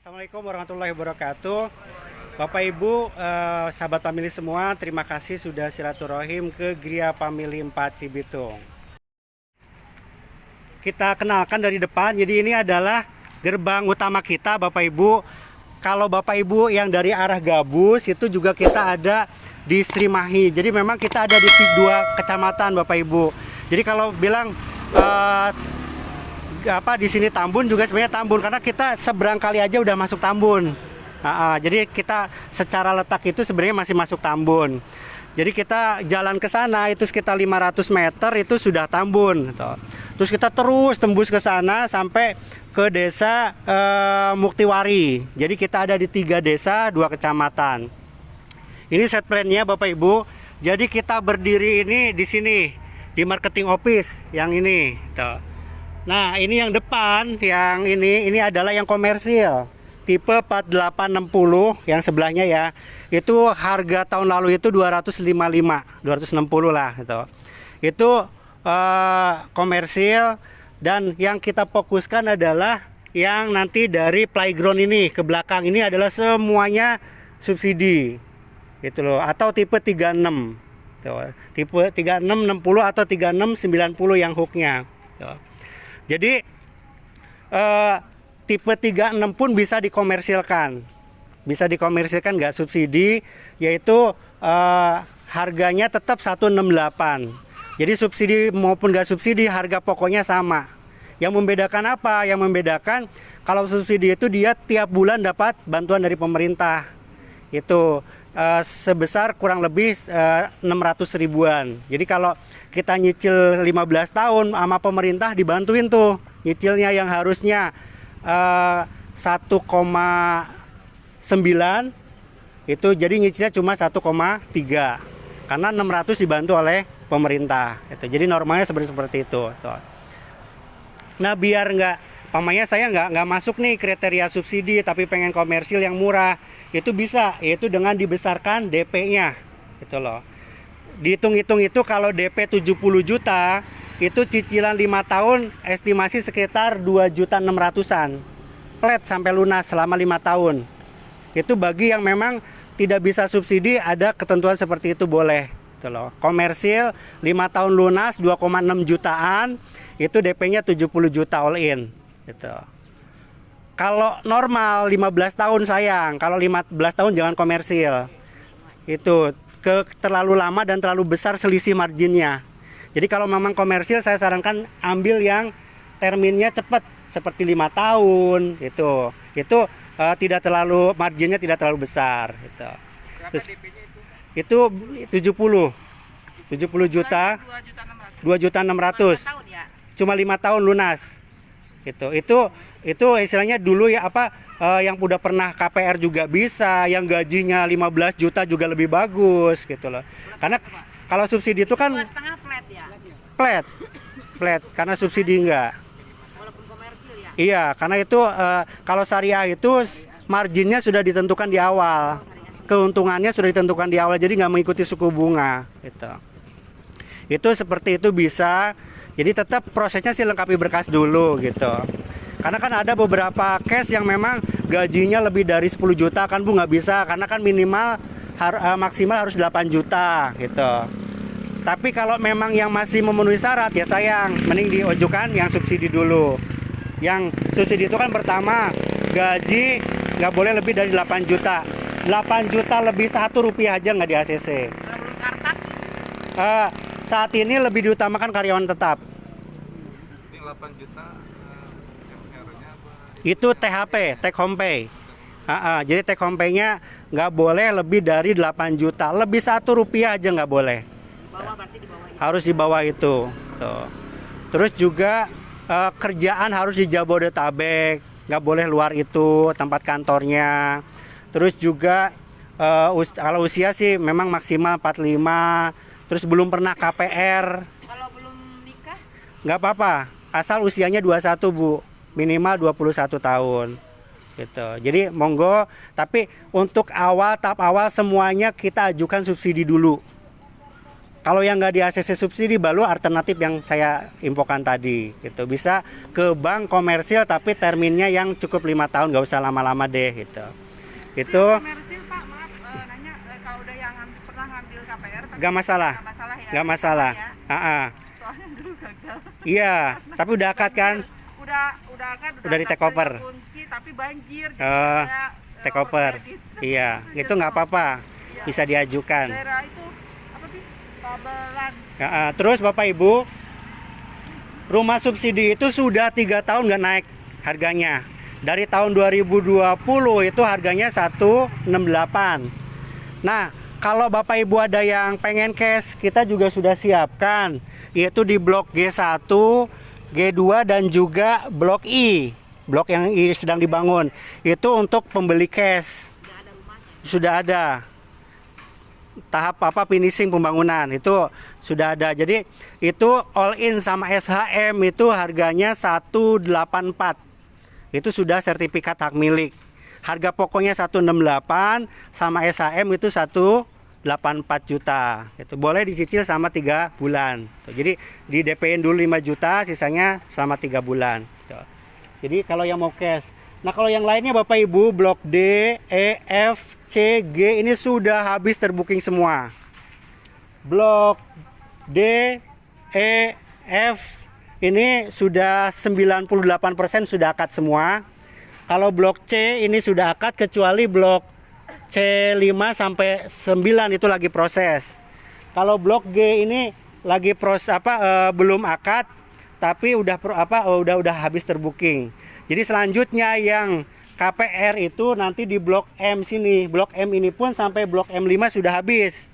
Assalamualaikum warahmatullahi wabarakatuh. Bapak Ibu, sahabat famili semua, terima kasih sudah silaturahim ke Gria Family 4 Cibitung. Kita kenalkan dari depan, jadi ini adalah gerbang utama kita Bapak Ibu. Kalau Bapak Ibu yang dari arah Gabus, itu juga kita ada di Srimahi. Jadi memang kita ada di dua kecamatan Bapak Ibu. Jadi kalau bilang di sini Tambun juga sebenarnya Tambun, karena kita seberang kali aja udah masuk Tambun. Jadi kita secara letak itu sebenarnya masih masuk Tambun. Jadi kita jalan ke sana itu sekitar 500 meter itu sudah Tambun. Terus kita terus tembus ke sana sampai ke desa Muktiwari. Jadi kita ada di 3 desa, 2 kecamatan. Ini set plan-nya Bapak Ibu. Jadi kita berdiri ini di sini di marketing office yang ini. Nah, ini yang depan, yang ini adalah yang komersil. Tipe 4860 yang sebelahnya ya. Itu harga tahun lalu itu 255, 260 lah gitu. Itu komersil, dan yang kita fokuskan adalah yang nanti dari playground ini ke belakang ini adalah semuanya subsidi. Gitu loh, atau tipe 36. Tipe 3660 atau 3690 yang hooknya. Jadi tipe 36 pun bisa dikomersilkan. Bisa dikomersilkan nggak subsidi, yaitu harganya tetap 168. Jadi subsidi maupun nggak subsidi harga pokoknya sama. Yang membedakan apa? Yang membedakan kalau subsidi itu dia tiap bulan dapat bantuan dari pemerintah. Itu sebesar kurang lebih 600 ribuan. Jadi kalau kita nyicil 15 tahun sama pemerintah dibantuin tuh nyicilnya, yang harusnya 1,9 itu jadi nyicilnya cuma 1,3 karena 600 dibantu oleh pemerintah. Jadi normalnya seperti itu. Nah, biar pamannya saya nggak masuk nih kriteria subsidi tapi pengen komersil yang murah, itu bisa, yaitu dengan dibesarkan DP-nya gitu loh. Dihitung-hitung itu kalau DP 70 juta itu cicilan 5 tahun estimasi sekitar 2.600.000-an flat sampai lunas selama 5 tahun. Itu bagi yang memang tidak bisa subsidi, ada ketentuan seperti itu boleh gitu loh. Komersil 5 tahun lunas 2,6 jutaan, itu DP-nya 70 juta all in gitu. Kalau normal 15 tahun sayang, kalau 15 tahun jangan komersil. Itu terlalu lama dan terlalu besar selisih marginnya. Jadi kalau memang komersil saya sarankan ambil yang terminnya cepat seperti 5 tahun gitu. Itu tidak terlalu, marginnya tidak terlalu besar gitu. Terus, itu 70 juta, 2.600.000. Cuma 5 tahun lunas. Gitu. Itu istilahnya dulu ya yang udah pernah KPR juga bisa, yang gajinya 15 juta juga lebih bagus gitu loh. Karena kalau subsidi itu kan 2,5 flat ya. Flat karena subsidi enggak. Walaupun komersil ya. Iya, karena itu kalau syariah itu marginnya sudah ditentukan di awal. Keuntungannya sudah ditentukan di awal, jadi nggak mengikuti suku bunga gitu. Itu seperti itu bisa. Jadi tetap prosesnya sih lengkapi berkas dulu gitu. Karena kan ada beberapa case yang memang gajinya lebih dari 10 juta kan Bu, nggak bisa, karena kan minimal maksimal harus 8 juta gitu. Tapi kalau memang yang masih memenuhi syarat ya sayang, mending diojukan yang subsidi dulu. Yang subsidi itu kan pertama gaji nggak boleh lebih dari 8 juta. 8 juta lebih 1 rupiah aja nggak di ACC. Kalau belum kartak Saat ini lebih diutamakan karyawan tetap. Ini 8 juta MR-nya apa? Itu THP, take home pay. Jadi take home pay-nya nggak boleh lebih dari 8 juta. Lebih 1 rupiah aja nggak boleh. bawah, berarti di bawah itu. Harus di bawah itu. Tuh. Terus juga kerjaan harus di Jabodetabek. Nggak boleh luar itu tempat kantornya. Terus juga kalau usia sih memang maksimal 45. Terus belum pernah KPR. Kalau belum nikah Nggak apa-apa. Asal usianya 21 Bu. Minimal 21 tahun. Gitu. Jadi monggo, tapi untuk tahap awal semuanya kita ajukan subsidi dulu. Kalau yang nggak di ACC subsidi baru alternatif yang saya infokan tadi gitu. Bisa ke bank komersil tapi terminnya yang cukup 5 tahun, nggak usah lama-lama deh gitu. Itu Komersil Pak, maaf nanya kalau udah yang pernah ngambil KPR tapi nggak masalah. nggak masalah ya. Nggak masalah. Ya. Soalnya dulu gagal. Iya, tapi udah akad kan? Udah kan Udah di take over. kunci tapi banjir. Jadi Oh, ada, take over. overcredit. Iya, itu nggak apa-apa. Bisa diajukan. Daerah itu apa sih? Kabelan. Terus Bapak Ibu, rumah subsidi itu sudah 3 tahun nggak naik harganya. Dari tahun 2020 itu harganya 168. Nah, kalau Bapak Ibu ada yang pengen cash, kita juga sudah siapkan, yaitu di blok G1, G2 dan juga blok I. Blok yang I sedang dibangun. Itu untuk pembeli cash. Sudah ada. Tahap apa finishing pembangunan itu sudah ada. Jadi itu all in sama SHM itu harganya 184. Itu sudah sertifikat hak milik. Harga pokoknya 168 sama SHM itu 184 juta. Itu boleh dicicil sama 3 bulan. Jadi di DP-in dulu 5 juta, sisanya selama 3 bulan. Jadi kalau yang mau cash. Nah, kalau yang lainnya Bapak Ibu, blok D, E, F, C, G ini sudah habis terbooking semua. Blok D, E, F ini sudah 98% sudah akad semua. Kalau blok C ini sudah akad kecuali blok C5 sampai 9 itu lagi proses. Kalau blok G ini lagi belum akad tapi udah habis terbooking. Jadi selanjutnya yang KPR itu nanti di blok M sini. Blok M ini pun sampai blok M5 sudah habis.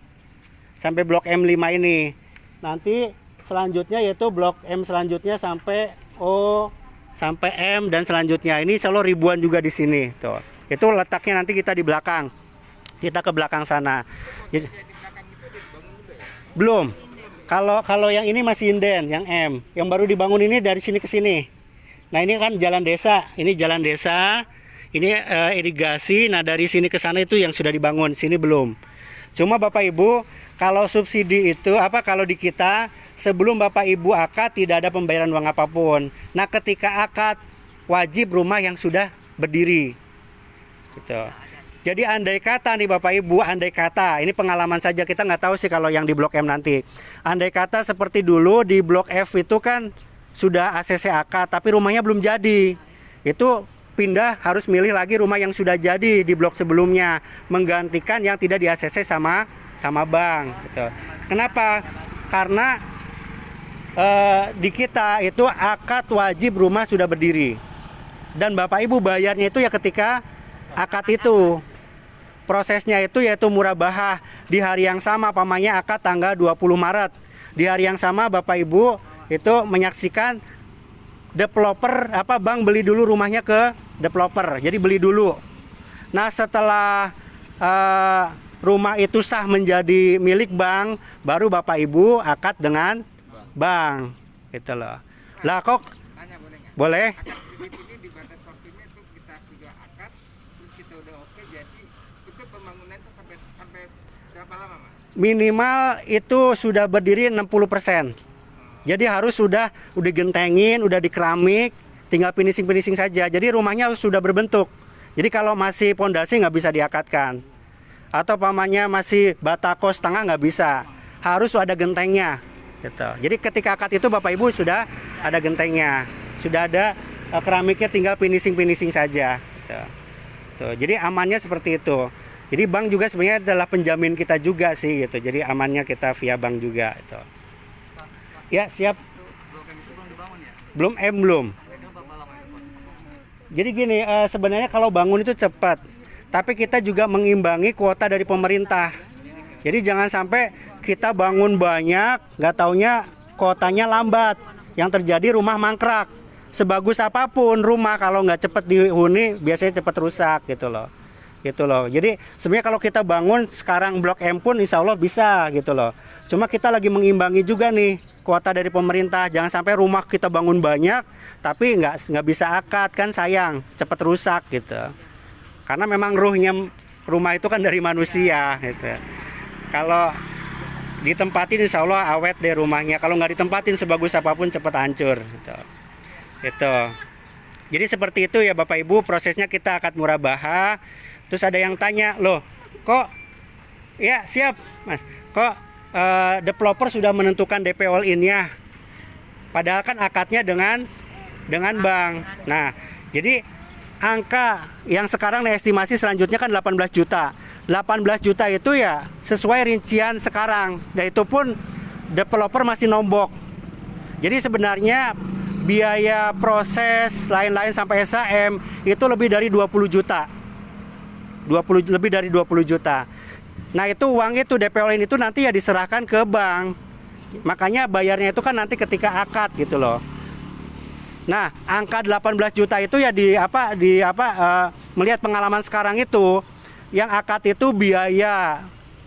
Sampai blok M5 ini. Nanti selanjutnya yaitu blok M selanjutnya sampai O sampai M dan selanjutnya. Ini selalu ribuan juga di sini. Tuh. Itu letaknya nanti kita di belakang. Kita ke belakang sana. Jadi, belum. Kalau yang ini masih inden, yang M. Yang baru dibangun ini dari sini ke sini. Nah, ini kan jalan desa. Ini jalan desa. Ini irigasi. Nah, dari sini ke sana itu yang sudah dibangun. Sini belum. Cuma Bapak Ibu, kalau subsidi itu kalau di kita sebelum Bapak Ibu akad tidak ada pembayaran uang apapun. Nah, ketika akad wajib rumah yang sudah berdiri. Gitu. Jadi andai kata nih Bapak Ibu, andai kata ini pengalaman saja, kita nggak tahu sih kalau yang di blok M nanti. Andai kata seperti dulu di blok F itu kan sudah ACC akad tapi rumahnya belum jadi. Itu pindah harus milih lagi rumah yang sudah jadi di blok sebelumnya, menggantikan yang tidak di ACC sama bank gitu. Kenapa? Karena di kita itu akad wajib rumah sudah berdiri. Dan Bapak Ibu bayarnya itu ya ketika akad itu. Prosesnya itu yaitu murabahah di hari yang sama, pamannya akad tanggal 20 Maret. Di hari yang sama Bapak Ibu itu menyaksikan developer bank beli dulu rumahnya ke developer. Jadi beli dulu. Nah, setelah rumah itu sah menjadi milik bank, baru Bapak Ibu akad dengan bank. Gitu loh. Lah kok Tanya boleh nggak? boleh? Akad kredit ini di batas waktunya itu kita sudah akad, terus kita udah oke, jadi itu pembangunannya sampai berapa lama, Mas? Minimal itu sudah berdiri 60%. Jadi harus udah gentengin, udah di keramik, tinggal finishing saja. Jadi rumahnya sudah berbentuk. Jadi kalau masih pondasi nggak bisa diakatkan. Atau pamannya masih batako setengah nggak bisa. Harus ada gentengnya. Gitu. Jadi ketika akad itu Bapak Ibu sudah ada gentengnya. Sudah ada keramiknya, tinggal finishing saja. Gitu. Tuh, jadi amannya seperti itu. Jadi bank juga sebenarnya adalah penjamin kita juga sih gitu. Jadi amannya kita via bank juga itu. Ya, siap. Belum belum. Jadi gini, sebenarnya kalau bangun itu cepat. Tapi kita juga mengimbangi kuota dari pemerintah. Jadi jangan sampai kita bangun banyak, nggak taunya kuotanya lambat. Yang terjadi rumah mangkrak. Sebagus apapun rumah kalau nggak cepat dihuni biasanya cepat rusak gitu loh. Gitu loh. Jadi sebenarnya kalau kita bangun sekarang blok M pun insya Allah bisa gitu loh. Cuma kita lagi mengimbangi juga nih kuota dari pemerintah. Jangan sampai rumah kita bangun banyak tapi nggak bisa akad, kan sayang, cepat rusak gitu. Karena memang ruhnya rumah itu kan dari manusia gitu. Kalau ditempatin insya Allah awet deh rumahnya. Kalau nggak ditempatin sebagus apapun cepat hancur. Gitu. Itu. Jadi seperti itu ya Bapak Ibu, prosesnya kita akad murabaha. Terus ada yang tanya, loh kok, ya siap Mas, kok developer sudah menentukan DP all in-nya, padahal kan akadnya dengan bank. Nah, jadi angka yang sekarang estimasi selanjutnya kan 18 juta. 18 juta itu ya sesuai rincian sekarang, dan itu pun developer masih nombok. Jadi sebenarnya biaya proses lain-lain sampai SHM itu lebih dari 20 juta. Lebih dari 20 juta. Nah, itu uang itu DP all in itu nanti ya diserahkan ke bank. Makanya bayarnya itu kan nanti ketika akad gitu loh. Nah, angka 18 juta itu ya melihat pengalaman sekarang itu, yang akad itu biaya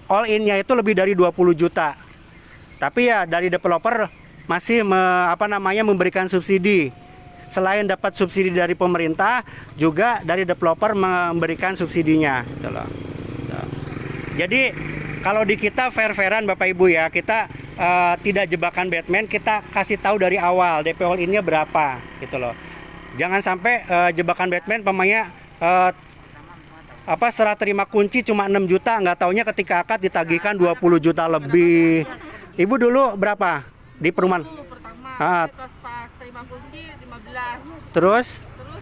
all in-nya itu lebih dari 20 juta. Tapi ya dari developer masih memberikan subsidi. Selain dapat subsidi dari pemerintah, juga dari developer memberikan subsidinya gitu loh. Jadi kalau di kita fair-fairan Bapak Ibu ya, kita tidak jebakan Batman, kita kasih tahu dari awal DP all in-nya berapa gitu loh. Jangan sampai jebakan Batman pemainnya serah terima kunci cuma 6 juta, nggak taunya ketika akad ditagihkan 20 juta lebih. Ibu dulu berapa di perumahan? Dulu pertama, terus pas terima kunci 15. Terus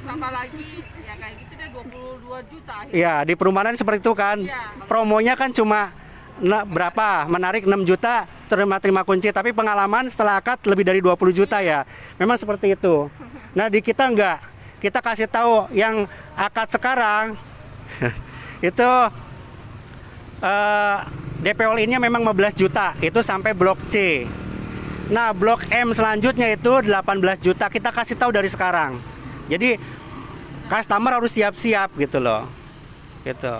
Tambah lagi ya kayak gitu deh 22 juta. ya di perumahan seperti itu kan. Promonya kan cuma berapa? Menarik 6 juta terima kunci, tapi pengalaman setelah akad lebih dari 20 juta ya. Memang seperti itu. Nah, di kita enggak. Kita kasih tahu yang akad sekarang itu DP all in-nya memang 15 juta, itu sampai blok C. Nah, blok M selanjutnya itu 18 juta, kita kasih tahu dari sekarang. Jadi customer harus siap-siap gitu loh. Gitu.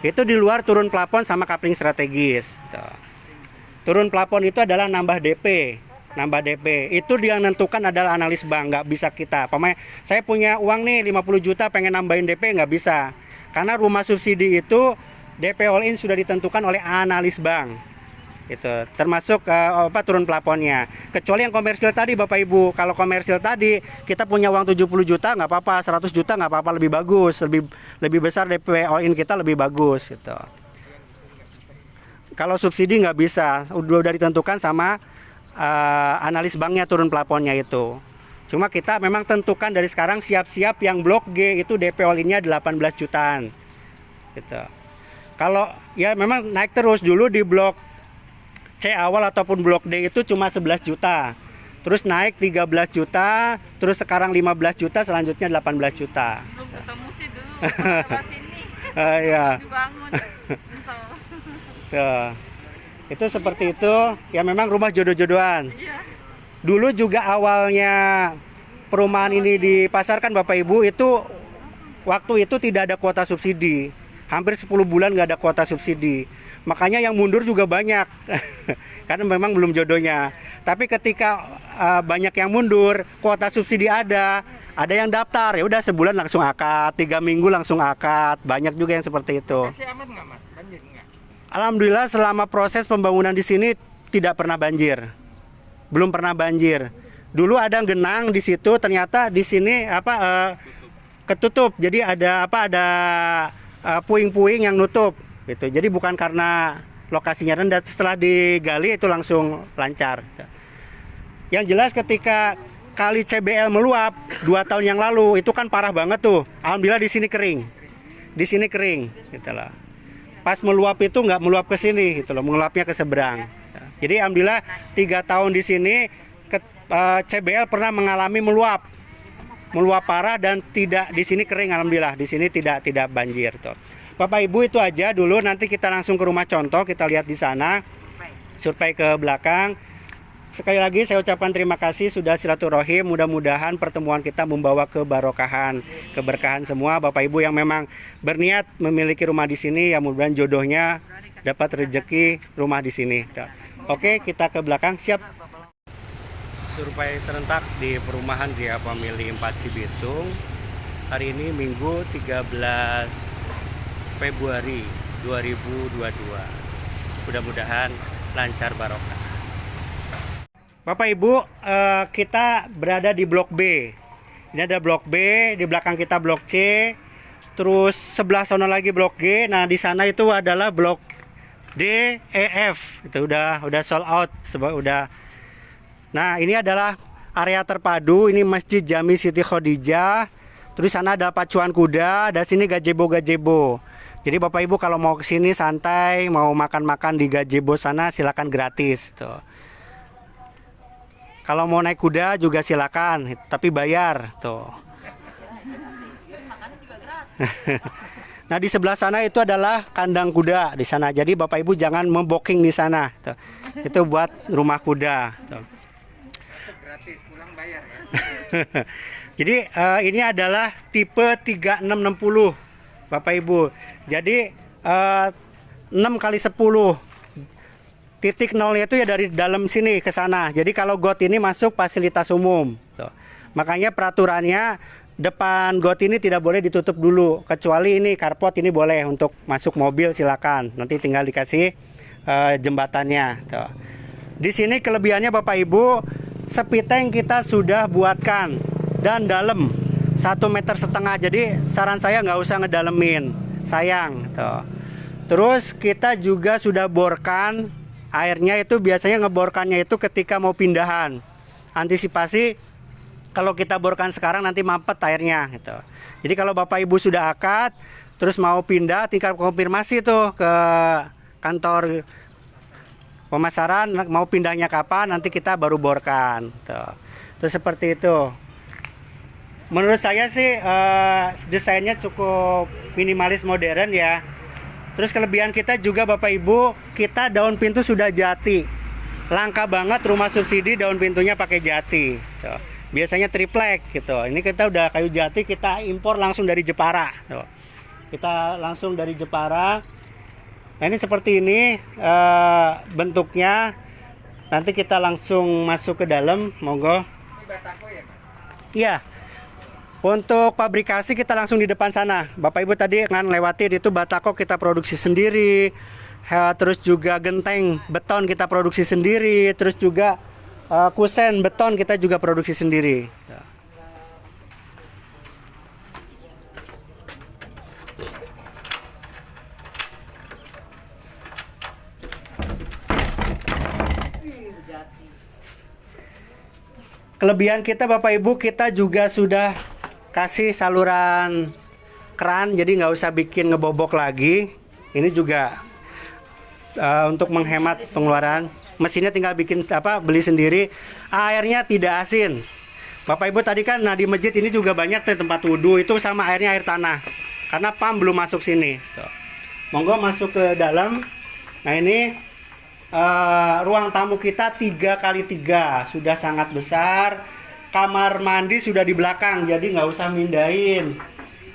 Itu di luar turun plafon sama kapling strategis gitu. Turun plafon itu adalah nambah DP. Itu yang menentukan adalah analis bank, nggak bisa kita. Pokoknya saya punya uang nih 50 juta pengen nambahin DP, nggak bisa. Karena rumah subsidi itu DP all in sudah ditentukan oleh analis bank. Itu termasuk turun plafonnya. Kecuali yang komersil tadi Bapak Ibu. Kalau komersil tadi kita punya uang 70 juta nggak apa-apa, 100 juta nggak apa-apa, lebih bagus, lebih besar DP all in kita lebih bagus gitu. Kalau subsidi nggak bisa, udah ditentukan sama analis banknya turun plafonnya itu. Cuma kita memang tentukan dari sekarang siap-siap yang blok G itu DP all in-nya 18 jutaan. Gitu. Kalau ya memang naik terus, dulu di blok C awal ataupun blok D itu cuma 11 juta. Terus naik 13 juta, terus sekarang 15 juta, selanjutnya 18 juta. Belum ketemu sih dulu pas sini. Iya. Dibangun. Tuh. Itu seperti itu. Ya memang rumah jodoh-jodohan. Iya. Dulu juga awalnya perumahan ini dipasarkan Bapak Ibu, itu waktu itu tidak ada kuota subsidi. Hampir 10 bulan nggak ada kuota subsidi. Makanya yang mundur juga banyak. Karena memang belum jodohnya. Tapi ketika banyak yang mundur, kuota subsidi ada yang daftar, ya udah sebulan langsung akad, 3 minggu langsung akad. Banyak juga yang seperti itu. Masih aman nggak Mas? Banjir nggak? Alhamdulillah selama proses pembangunan di sini tidak pernah banjir. Belum pernah banjir. Dulu ada genang di situ, ternyata di sini ketutup. Jadi ada puing-puing yang nutup gitu. Jadi bukan karena lokasinya rendah, setelah digali itu langsung lancar. Yang jelas ketika kali CBL meluap 2 tahun yang lalu itu kan parah banget tuh. Alhamdulillah di sini kering. Di sini kering gitu loh. Pas meluap itu nggak meluap ke sini gitu loh, meluapnya ke seberang. Jadi alhamdulillah 3 tahun di sini CBL pernah mengalami meluap parah dan tidak, di sini kering alhamdulillah, di sini tidak banjir tuh. Bapak Ibu itu aja dulu, nanti kita langsung ke rumah contoh, kita lihat di sana, survei ke belakang. Sekali lagi saya ucapkan terima kasih sudah silaturahim, mudah-mudahan pertemuan kita membawa keberkahan semua Bapak Ibu yang memang berniat memiliki rumah di sini, ya mudah-mudahan jodohnya dapat rezeki rumah di sini. Oke, kita ke belakang, siap. Survei serentak di perumahan Gria Family 4 Cibitung. Hari ini Minggu 13 Februari 2022. Mudah-mudahan lancar barokah. Bapak Ibu, kita berada di blok B. Ini ada blok B, di belakang kita blok C, terus sebelah sana lagi blok G. Nah, di sana itu adalah blok D, E, F. Itu udah sold out, udah. Nah, ini adalah area terpadu. Ini Masjid Jami Siti Khadijah. Terus sana ada pacuan kuda, ada sini gazebo. Jadi Bapak Ibu kalau mau ke sini santai, mau makan-makan di gazebo sana silakan gratis tuh. Kalau mau naik kuda juga silakan, tapi bayar tuh. Nah, di sebelah sana itu adalah kandang kuda di sana. Jadi Bapak Ibu jangan membooking di sana. Tuh. Itu buat rumah kuda. Tuh. Gratis, pulang bayar ya. Jadi ini adalah tipe 3660 Bapak Ibu. Jadi 6 kali 10. Titik nolnya itu ya dari dalam sini ke sana. Jadi kalau got ini masuk fasilitas umum. Tuh. Makanya peraturannya depan got ini tidak boleh ditutup dulu. Kecuali ini carport ini boleh untuk masuk mobil silakan. Nanti tinggal dikasih jembatannya. Tuh. Di sini kelebihannya Bapak Ibu, sepi tank kita sudah buatkan dan dalam 1,5 meter. Jadi saran saya nggak usah ngedalemin, sayang. Tuh. Terus kita juga sudah borkan. Airnya itu biasanya ngeborkannya itu ketika mau pindahan. Antisipasi kalau kita borkan sekarang nanti mampet airnya gitu. Jadi kalau Bapak Ibu sudah akad terus mau pindah, tinggal konfirmasi tuh ke kantor pemasaran mau pindahnya kapan, nanti kita baru borkan tuh. Terus seperti itu. Menurut saya sih desainnya cukup minimalis modern ya. Terus kelebihan kita juga Bapak Ibu, kita daun pintu sudah jati. Langka banget rumah subsidi daun pintunya pakai jati. Tuh. Biasanya triplek gitu. Ini kita udah kayu jati, kita impor langsung dari Jepara. Tuh. Kita langsung dari Jepara. Nah, ini seperti ini bentuknya. Nanti kita langsung masuk ke dalam, monggo. Ini batako ya, Mas? Iya. Untuk pabrikasi kita langsung di depan sana. Bapak Ibu tadi kan lewatin itu batako kita produksi sendiri. Terus juga genteng beton kita produksi sendiri. Terus juga kusen beton kita juga produksi sendiri. Kelebihan kita Bapak Ibu, kita juga sudah kasih saluran keran, jadi nggak usah bikin ngebobok lagi. Ini juga untuk menghemat pengeluaran. Mesinnya tinggal bikin beli sendiri. Airnya tidak asin. Bapak Ibu tadi kan di masjid ini juga banyak tuh tempat wudhu, itu sama airnya air tanah. Karena PAM belum masuk sini. Tuh. Monggo masuk ke dalam. Nah ini ruang tamu kita 3x3, sudah sangat besar. Kamar mandi sudah di belakang, jadi nggak usah mindahin.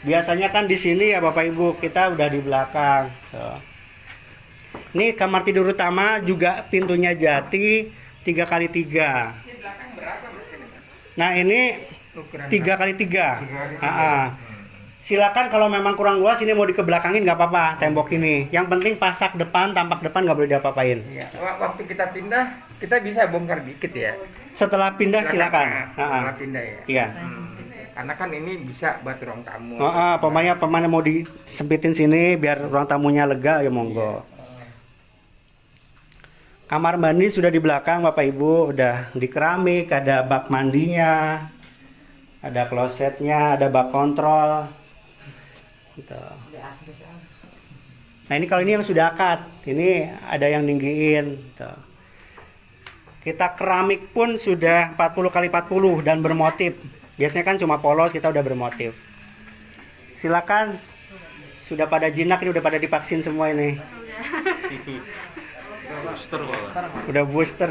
Biasanya kan di sini ya Bapak Ibu, kita udah di belakang. Tuh. Ini kamar tidur utama juga pintunya jati 3x3. Di belakang berapa Mas ini, Mas? Nah ini 3x3. Silakan kalau memang kurang luas ini mau dikebelakangin nggak apa-apa tembok ini. Yang penting pasak depan, tampak depan nggak boleh diapa-apain. Iya. Waktu kita pindah, kita bisa bongkar dikit ya. Setelah pindah silakan. Setelah pindah ya. Iya. Karena kan ini bisa buat ruang tamu. Pemainnya mau disempitin sini biar ruang tamunya lega ya monggo. Kamar mandi sudah di belakang Bapak Ibu, udah di keramik, ada bak mandinya, ada klosetnya, ada bak kontrol. Gitu. Nah ini kalau ini yang sudah akad, ini ada yang ninggiin. Gitu. Kita keramik pun sudah 40x40 dan bermotif. Biasanya kan cuma polos, kita udah bermotif. Silakan. Sudah pada jinak ini, udah pada divaksin semua ini. Udah booster.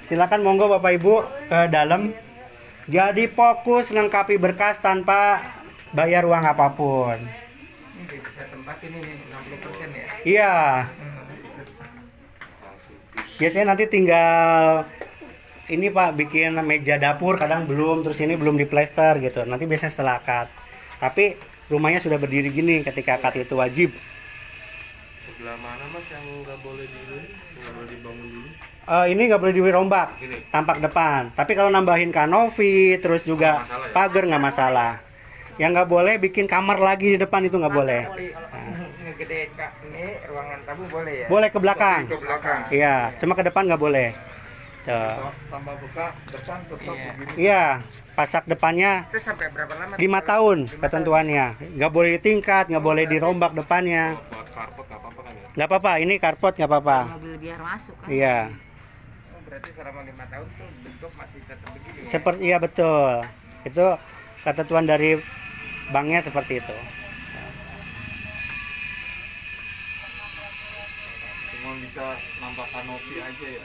Silakan monggo Bapak Ibu ke dalam. Jadi fokus lengkapi berkas tanpa bayar uang apapun. Ini bisa tempat ini nih 60% ya. Iya. Biasanya nanti tinggal ini Pak bikin meja dapur, kadang belum, terus ini belum diplester gitu. Nanti biasanya setelah akad. Tapi rumahnya sudah berdiri gini ketika akad itu wajib. Sebelah mana mas yang nggak boleh dibangun dulu? Ini nggak boleh dirombak, Ini. tampak depan. Tapi kalau nambahin kanopi, terus juga Nggak masalah ya? pagar nggak masalah. Yang nggak boleh bikin kamar lagi di depan itu nggak boleh. Ngegedein kak ini ruangan tamu boleh ya? Boleh ke belakang. Ke belakang. Iya, cuma ke depan nggak boleh. Tuh. Tambah buka depan tetap Iya. begitu. Iya, pasak depannya Terus sampai berapa lama? 5 tahun ketentuannya. Nggak boleh ditingkat, nggak boleh dirombak depannya. Buat karpet nggak apa-apa kan ya? Nggak apa-apa, ini karpot nggak apa-apa. Mobil biar masuk kan. Iya, Oh, berarti selama 5 tahun tuh bentuk masih tetap begini ya? seperti iya betul. Itu ketentuan dari banknya seperti itu. Cuma bisa nambah kanopi aja ya.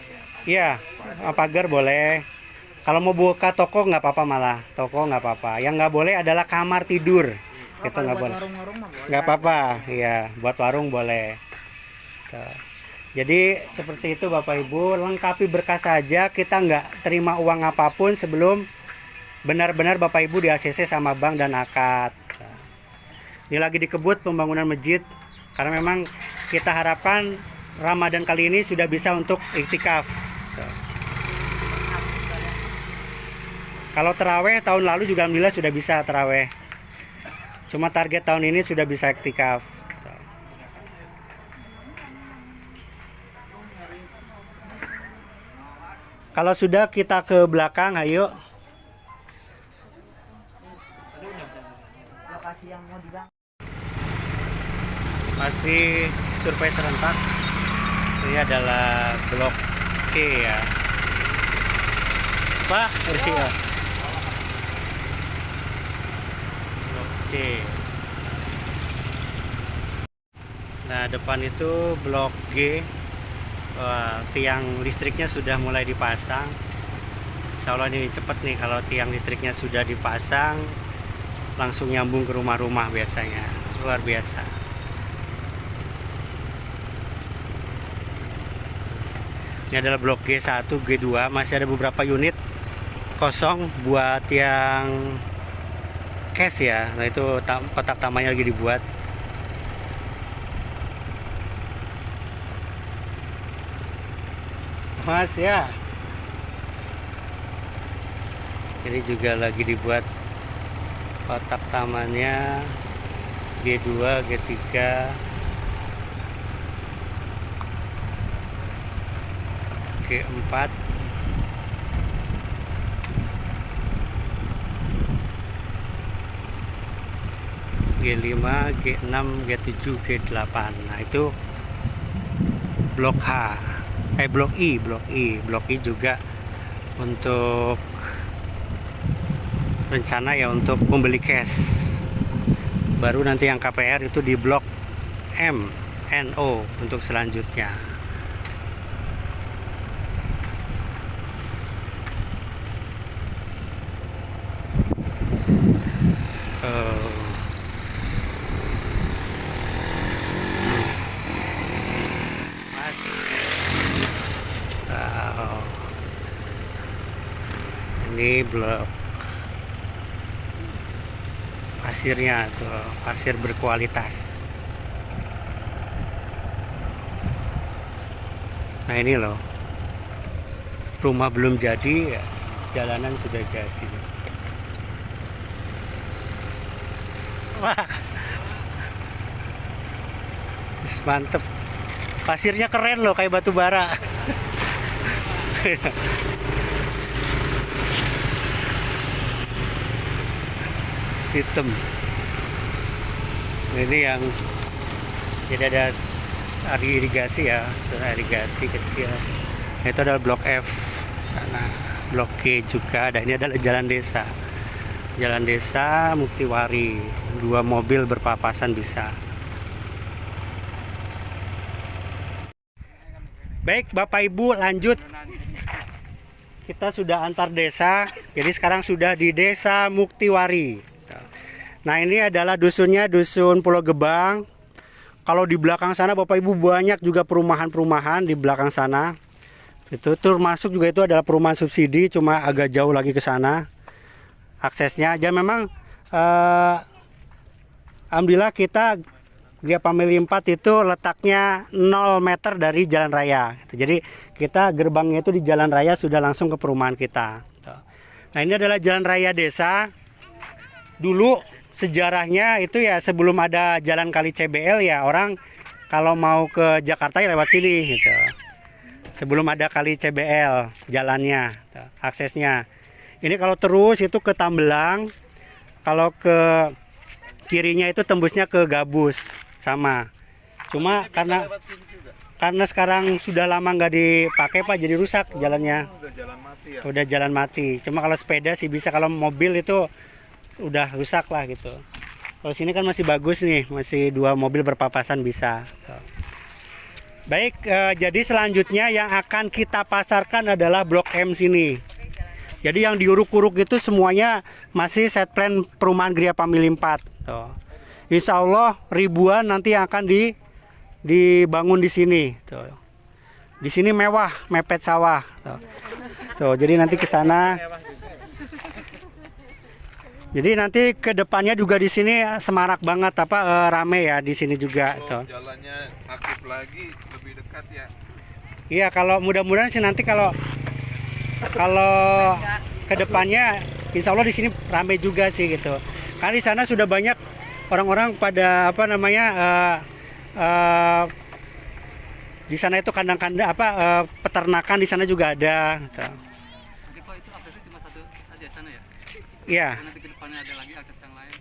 Iya, pagar boleh. Kalau mau buka toko nggak apa-apa malah, toko nggak apa-apa. Yang nggak boleh adalah kamar tidur, itu Kalau nggak buat boleh. warung-warung mah boleh. Nggak apa-apa, iya. Buat warung boleh. Tuh. Jadi seperti itu Bapak Ibu, lengkapi berkas saja. Kita nggak terima uang apapun sebelum benar-benar Bapak Ibu di ACC sama bank dan akad. Tuh. Ini lagi dikebut pembangunan masjid, karena memang kita harapkan Ramadan kali ini sudah bisa untuk iktikaf. Tuh. Kalau terawih tahun lalu juga alhamdulillah sudah bisa terawih. Cuma target tahun ini sudah bisa iktikaf. Kalau sudah kita ke belakang, ayo. Lokasi yang mau dibangun. Masih survei serentak. Ini adalah blok C ya. Pak, iya. Blok C. Nah, depan itu blok G. Wah, tiang listriknya sudah mulai dipasang. Insya Allah ini cepet nih kalau tiang listriknya sudah dipasang, langsung nyambung ke rumah-rumah biasanya. Luar biasa. Ini adalah blok G1, G2, masih ada beberapa unit kosong buat yang cash ya. Nah, itu kotak tamanya lagi dibuat. Mas ya. Ini juga lagi dibuat kotak tamannya G2, G3. G4. G5, G6, G7, G8. Nah, itu blok H. Blok I, Blok I juga untuk rencana ya untuk membeli cash. Baru nanti yang KPR itu di blok M, NO untuk selanjutnya. Ini blok pasirnya tuh, pasir berkualitas. Nah, ini loh, rumah belum jadi, jalanan sudah jadi. Wah, mantep. Pasirnya keren loh, kayak batu bara. Hitam. Ini yang jadi ada irigasi ya, zona irigasi kecil. Itu adalah blok F sana, blok G juga ada. Ini adalah jalan desa, jalan desa Muktiwari. 2 mobil berpapasan bisa. Baik Bapak Ibu, lanjut. Kita sudah antar desa, jadi sekarang sudah di desa Muktiwari. Nah, ini adalah dusunnya, dusun Pulau Gebang. Kalau di belakang sana Bapak Ibu banyak juga perumahan-perumahan di belakang sana. Itu termasuk juga itu adalah perumahan subsidi, cuma agak jauh lagi ke sana aksesnya. Dan memang alhamdulillah kita Gria Family 4 itu letaknya 0 meter dari jalan raya. Jadi kita gerbangnya itu di jalan raya sudah langsung ke perumahan kita. Nah ini adalah jalan raya desa. Dulu sejarahnya itu ya sebelum ada jalan kali CBL ya orang kalau mau ke Jakarta ya lewat sini gitu. Sebelum ada kali CBL jalannya, aksesnya. Ini kalau terus itu ke Tambelang, kalau ke kirinya itu tembusnya ke Gabus sama. Cuma karena sekarang sudah lama nggak dipakai Pak, jadi rusak jalannya. Udah jalan mati ya. Udah jalan mati. Cuma kalau sepeda sih bisa, kalau mobil itu udah rusak lah gitu. Kalau sini kan masih bagus nih, masih 2 mobil berpapasan bisa. Baik, jadi selanjutnya yang akan kita pasarkan adalah Blok M sini. Jadi yang diuruk-uruk itu semuanya masih set plan perumahan Gria Family 4. Tuh. Insya Allah ribuan nanti yang akan dibangun di sini. Tuh. Di sini mewah, mepet sawah. Tuh, jadi nanti ke sana. Jadi nanti ke depannya juga di sini semarak banget rame ya di sini juga. Kalau jalannya aktif lagi lebih dekat ya. Iya, kalau mudah-mudahan sih nanti kalau ke depannya insya Allah di sini rame juga sih gitu. Karena di sana sudah banyak orang-orang pada di sana itu kandang-kandang peternakan di sana juga ada. Gitu. Jadi Pak itu aksesnya cuma satu aja sana ya? Iya. Nanti ke depannya ada lagi akses yang lain.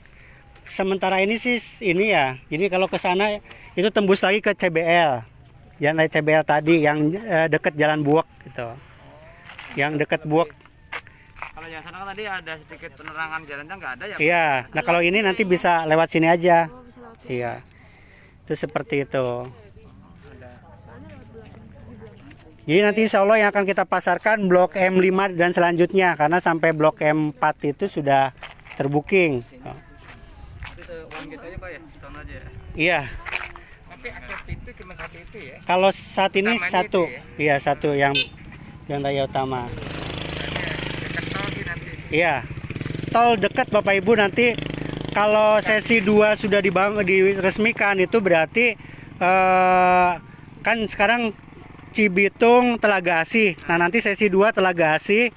Sementara ini sih ini ya. Jadi kalau ke sana itu tembus lagi ke CBL. Jalan raya CBL tadi yang dekat Jalan Buak gitu. Yang dekat Buak. Kalau yang sana kan tadi ada sedikit penerangan jalannya nggak ada ya? Iya. Nah kalau ini nanti bisa lewat sini aja. Iya. Itu seperti itu. Jadi nanti insya Allah yang akan kita pasarkan Blok M5 dan selanjutnya. Karena sampai Blok M4 itu sudah terbooking. Itu uang kita aja Pak ya? Setahun aja ya? Iya. Tapi akses pintu cuma satu itu ya. Kalau saat ini Utamanya satu. itu ya? Iya satu yang raya utama. Dekat tol sih nanti. Iya. Tol dekat Bapak Ibu nanti kalau sesi 2 sudah diresmikan itu berarti kan sekarang Cibitung Telaga Asih. Nah, nanti sesi 2 Telaga Asih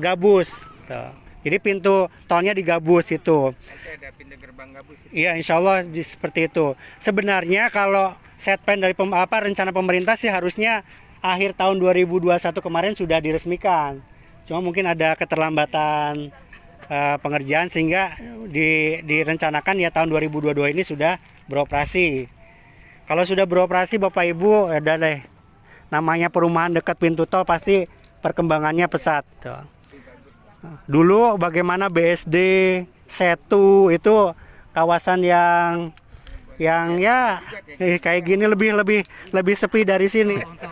Gabus. Tuh. Jadi pintu tolnya di Gabus itu. Nanti ada pintu gerbang Gabus. Iya, insya Allah seperti itu. Sebenarnya kalau set plan dari rencana pemerintah sih harusnya akhir tahun 2021 kemarin sudah diresmikan. Cuma mungkin ada keterlambatan pengerjaan sehingga direncanakan ya tahun 2022 ini sudah beroperasi. Kalau sudah beroperasi Bapak Ibu ada deh. Namanya perumahan dekat pintu tol pasti perkembangannya pesat. Tuh. Dulu bagaimana BSD, Setu itu kawasan yang ya kayak gini lebih sepi dari sini. Untuk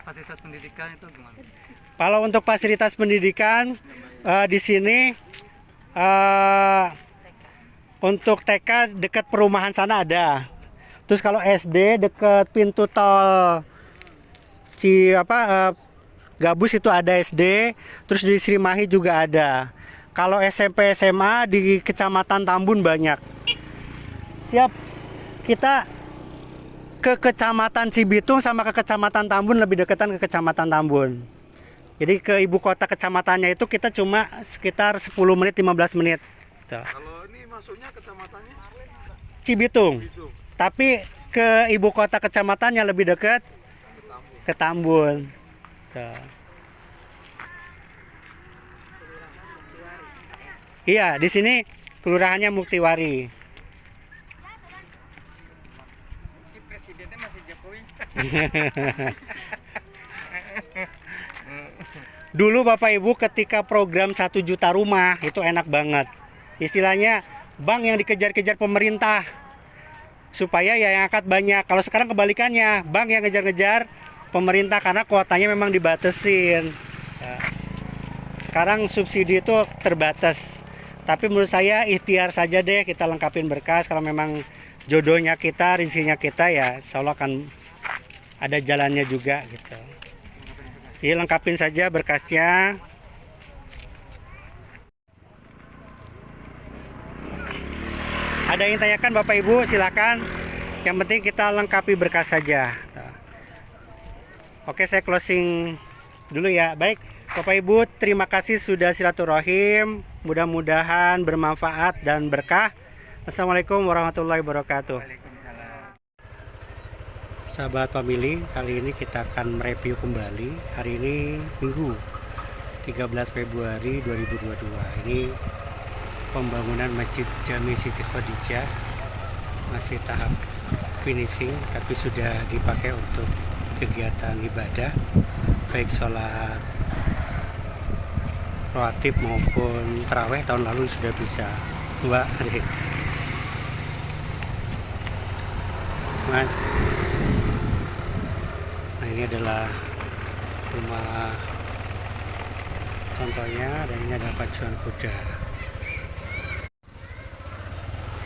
fasilitas pendidikan itu gimana? Kalau untuk fasilitas pendidikan di sini untuk TK dekat perumahan sana ada. Terus kalau SD dekat pintu tol Gabus itu ada SD, terus di Srimahi juga ada. Kalau SMP SMA di Kecamatan Tambun banyak. Siap. Kita ke Kecamatan Cibitung sama ke Kecamatan Tambun lebih dekatan ke Kecamatan Tambun. Jadi ke ibu kota kecamatannya itu kita cuma sekitar 10 menit 15 menit. Tuh. Kalau ini masuknya kecamatannya Cibitung. Tapi ke ibu kota kecamatannya lebih dekat ke Tambun. Tuh. Iya, di sini kelurahannya Muktiwari. Ini presidennya masih Jokowi. Dulu Bapak Ibu ketika program 1 juta rumah itu enak banget. Istilahnya bank yang dikejar-kejar pemerintah supaya ya yang angkat banyak. Kalau sekarang kebalikannya, bank yang ngejar-ngejar pemerintah karena kuotanya memang dibatasin. Sekarang subsidi itu terbatas. Tapi menurut saya ikhtiar saja deh, kita lengkapin berkas. Kalau memang jodohnya kita, rezekinya kita ya insya Allah akan ada jalannya juga gitu. Jadi lengkapin saja berkasnya. Ada yang tanyakan Bapak Ibu, silakan. Yang penting kita lengkapi berkas saja. Oke, saya closing dulu ya. Baik, Bapak Ibu, terima kasih sudah silaturahim. Mudah-mudahan bermanfaat dan berkah. Assalamualaikum warahmatullahi wabarakatuh. Sahabat pemilih, kali ini kita akan mereview kembali. Hari ini Minggu 13 Februari 2022. Ini pembangunan Masjid Jami Siti Khadijah masih tahap finishing, tapi sudah dipakai untuk kegiatan ibadah, baik sholat rawatib maupun taraweh. Tahun lalu sudah bisa, Mbak. Mas. Nah, ini adalah rumah contohnya, dan ini ada pacuan kuda.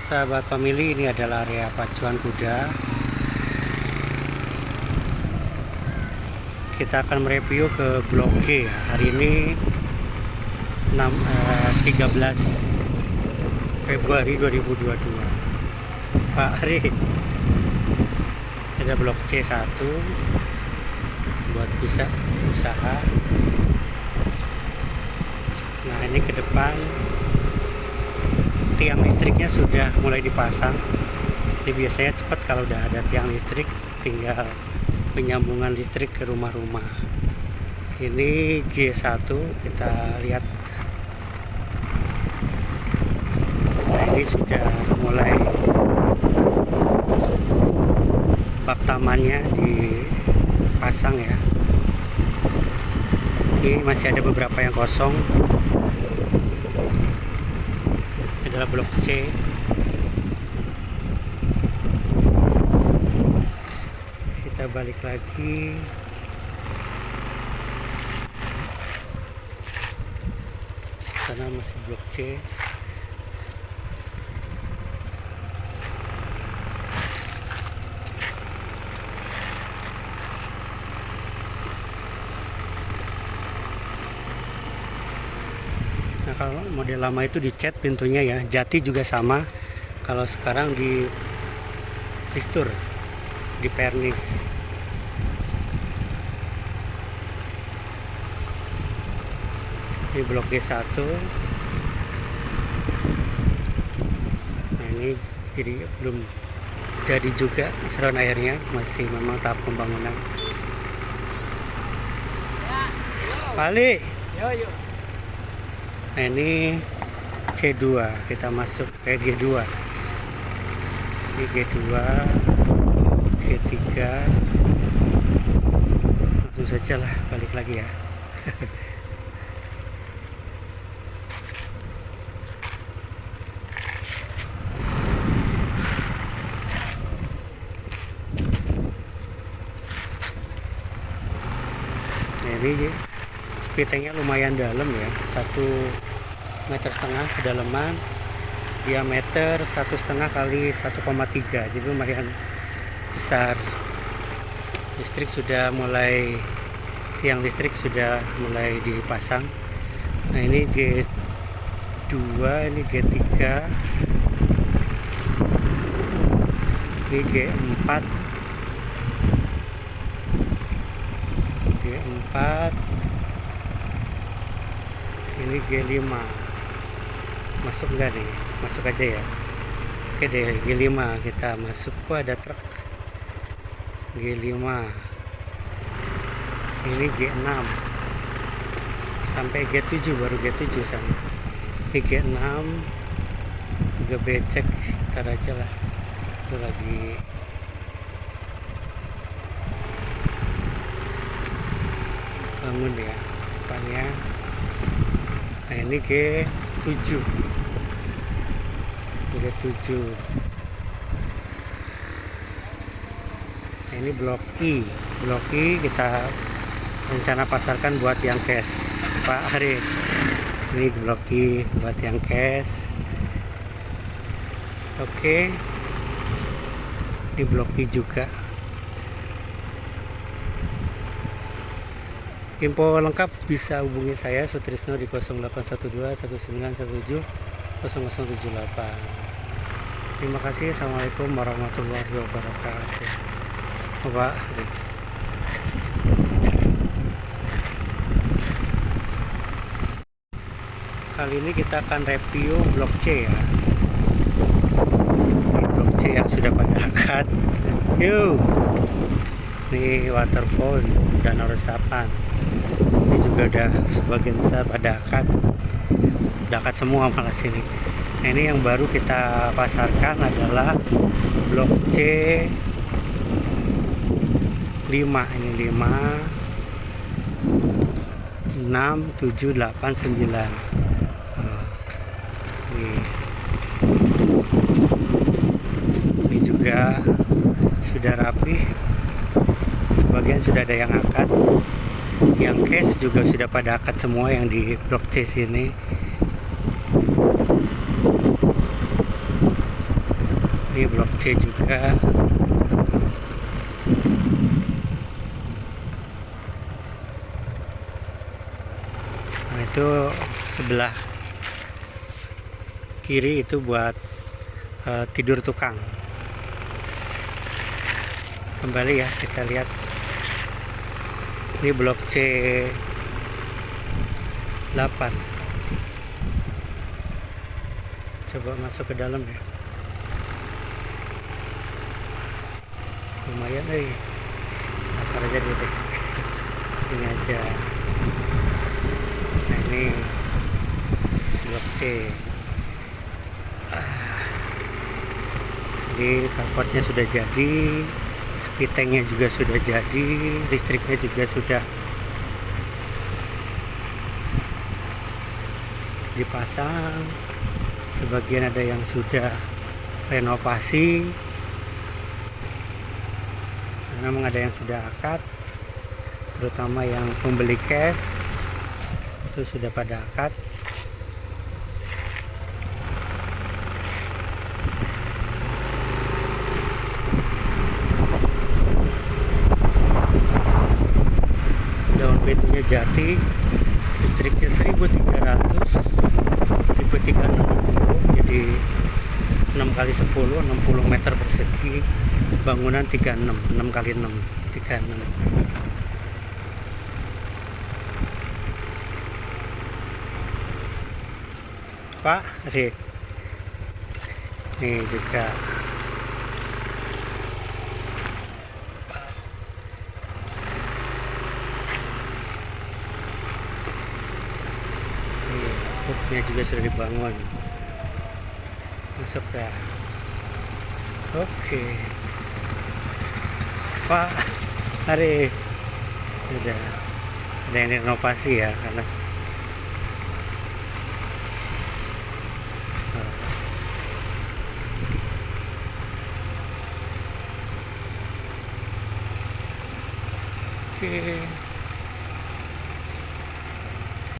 Sahabat pemilih, ini adalah area pacuan kuda. Kita akan mereview ke Blok G ya. Hari ini 13 Februari 2022. Pak Ari, ada Blok C1 buat bisa usaha. Nah, ini ke depan tiang listriknya sudah mulai dipasang. Ini biasanya cepat kalau udah ada tiang listrik, tinggal penyambungan listrik ke rumah-rumah. Ini G1, kita lihat. Nah, ini sudah mulai bak tamannya dipasang ya. Ini masih ada beberapa yang kosong. Ini adalah Blok C. Kita balik lagi. Sana masih Blok C. Nah, kalau model lama itu dicat pintunya ya, jati juga sama. Kalau sekarang di pistur, di pernis. Ini Blok G1. Nah, ini jadi belum jadi juga saluran airnya, masih memang tahap pembangunan. Balik. Nah, ini C2, kita masuk ke G2. Ini G2, G3. Langsung saja lah, balik lagi ya. Nah, ini spitengnya lumayan dalam ya, 1,5 meter kedalaman, diameter 1,5 kali 1,3, jadi lumayan besar. Listrik sudah mulai, tiang listrik sudah mulai dipasang. Nah, ini G2, ini G3, ini G4, ini G5. Masuk enggak nih? Masuk aja ya. Oke deh, G5 kita masuk. Wah, ada truk. G5. Ini G6. Sampai G7, baru G7 sama. Ini G6. Juga becek, ntar aja lah. Itu lagi bangun ya depannya. Nah, ini G7. Nah, ini Blok I. Blok I kita rencana pasarkan buat yang cash, Pak Hari. Ini Blok I buat yang cash. Oke. Ini Blok I juga. Info lengkap bisa hubungi saya Sutrisno di 0812 1917 0078. Terima kasih. Assalamualaikum warahmatullahi wabarakatuh. Pak. Kali ini kita akan review blok C ya. Ini blok C yang sudah pada akad. Yuk. Ini waterfall, danau resapan. Ini juga udah sebagian besar pada akad. Udah akad semua malah sini. Nah, ini yang baru kita pasarkan adalah blok C 5. Ini 5 6 7 8 9. Ini juga sudah rapi, sebagian sudah ada yang akad, yang cash juga sudah pada akad semua yang di blok C sini. Ini blok C juga. Nah, itu sebelah kiri itu buat tidur tukang. Kembali ya, kita lihat. Ini blok C 8. Coba masuk ke dalam ya. Lumayan akar aja dulu. Sini aja. Nah, ini blok C. Jadi carportnya sudah jadi, speed tanknya juga sudah jadi, listriknya juga sudah dipasang. Sebagian ada yang sudah renovasi, memang ada yang sudah akad, terutama yang pembeli cash itu sudah pada akad. Daun pintunya jati, listriknya 1300, tipe 360, jadi 6 kali 10, 60 meter persegi, bangunan 36, 6 kali 6, 36. Pak, adik, ini juga hooknya juga sudah dibangun. Masuk ya. Oke. Pak, hari udah ada yang renovasi ya, karena oke.